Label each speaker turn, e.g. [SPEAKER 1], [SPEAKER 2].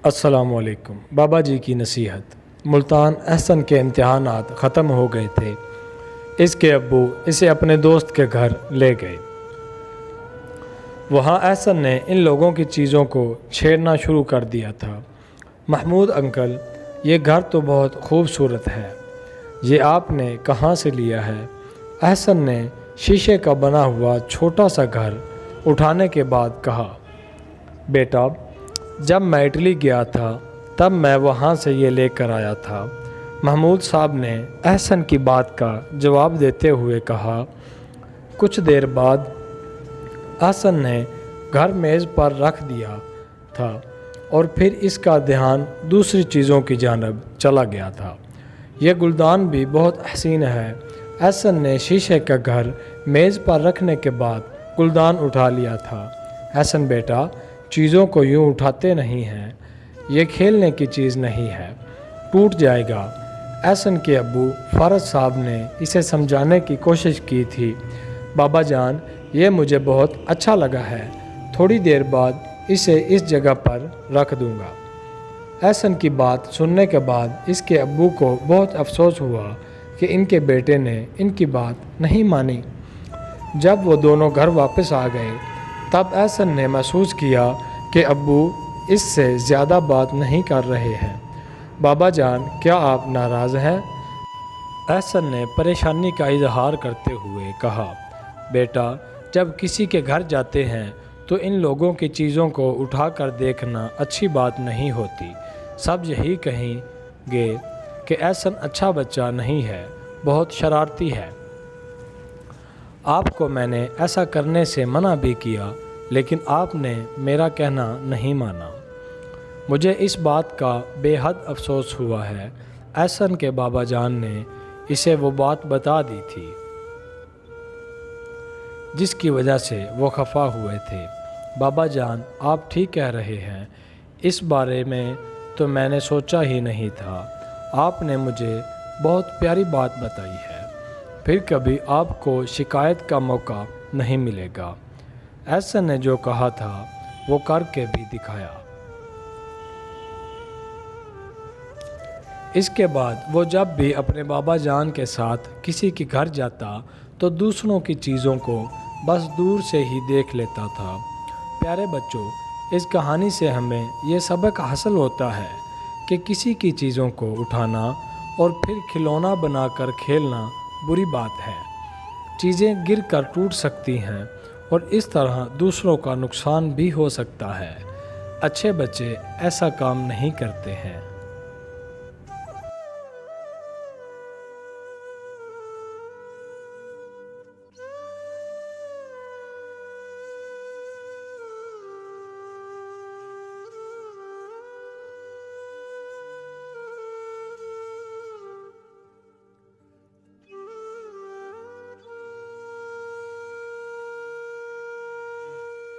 [SPEAKER 1] السلام علیکم۔ بابا جی کی نصیحت۔ ملتان احسن کے امتحانات ختم ہو گئے تھے۔ اس کے ابو اسے اپنے دوست کے گھر لے گئے۔ وہاں احسن نے ان لوگوں کی چیزوں کو چھیڑنا شروع کر دیا تھا۔ محمود انکل، یہ گھر تو بہت خوبصورت ہے، یہ آپ نے کہاں سے لیا ہے؟ احسن نے شیشے کا بنا ہوا چھوٹا سا گھر اٹھانے کے بعد کہا، بیٹا، جب میں اٹلی گیا تھا تب میں وہاں سے یہ لے کر آیا تھا۔ محمود صاحب نے احسن کی بات کا جواب دیتے ہوئے کہا۔ کچھ دیر بعد احسن نے گھر میز پر رکھ دیا تھا اور پھر اس کا دھیان دوسری چیزوں کی جانب چلا گیا تھا۔ یہ گلدان بھی بہت حسین ہے۔ احسن نے شیشے کا گھر میز پر رکھنے کے بعد گلدان اٹھا لیا تھا۔ احسن بیٹا، چیزوں کو یوں اٹھاتے نہیں ہیں، یہ کھیلنے کی چیز نہیں ہے، ٹوٹ جائے گا۔ احسن کے ابو فرج صاحب نے اسے سمجھانے کی کوشش کی تھی۔ بابا جان، یہ مجھے بہت اچھا لگا ہے، تھوڑی دیر بعد اسے اس جگہ پر رکھ دوں گا۔ احسن کی بات سننے کے بعد اس کے ابو کو بہت افسوس ہوا کہ ان کے بیٹے نے ان کی بات نہیں مانی۔ جب وہ دونوں گھر واپس آ گئے تب احسن نے محسوس کیا کہ ابو اس سے زیادہ بات نہیں کر رہے ہیں۔ بابا جان، کیا آپ ناراض ہیں؟ احسن نے پریشانی کا اظہار کرتے ہوئے کہا، بیٹا، جب کسی کے گھر جاتے ہیں تو ان لوگوں کی چیزوں کو اٹھا کر دیکھنا اچھی بات نہیں ہوتی۔ سب یہی کہیں گے کہ احسن اچھا بچہ نہیں ہے، بہت شرارتی ہے۔ آپ کو میں نے ایسا کرنے سے منع بھی کیا، لیکن آپ نے میرا کہنا نہیں مانا۔ مجھے اس بات کا بے حد افسوس ہوا ہے۔ احسن کے بابا جان نے اسے وہ بات بتا دی تھی جس کی وجہ سے وہ خفا ہوئے تھے۔ بابا جان، آپ ٹھیک کہہ رہے ہیں، اس بارے میں تو میں نے سوچا ہی نہیں تھا۔ آپ نے مجھے بہت پیاری بات بتائی ہے، پھر کبھی آپ کو شکایت کا موقع نہیں ملے گا۔ احسن نے جو کہا تھا وہ کر کے بھی دکھایا۔ اس کے بعد وہ جب بھی اپنے بابا جان کے ساتھ کسی کے گھر جاتا تو دوسروں کی چیزوں کو بس دور سے ہی دیکھ لیتا تھا۔ پیارے بچوں، اس کہانی سے ہمیں یہ سبق حاصل ہوتا ہے کہ کسی کی چیزوں کو اٹھانا اور پھر کھلونا بنا کر کھیلنا بری بات ہے۔ چیزیں گر کر ٹوٹ سکتی ہیں اور اس طرح دوسروں کا نقصان بھی ہو سکتا ہے۔ اچھے بچے ایسا کام نہیں کرتے ہیں۔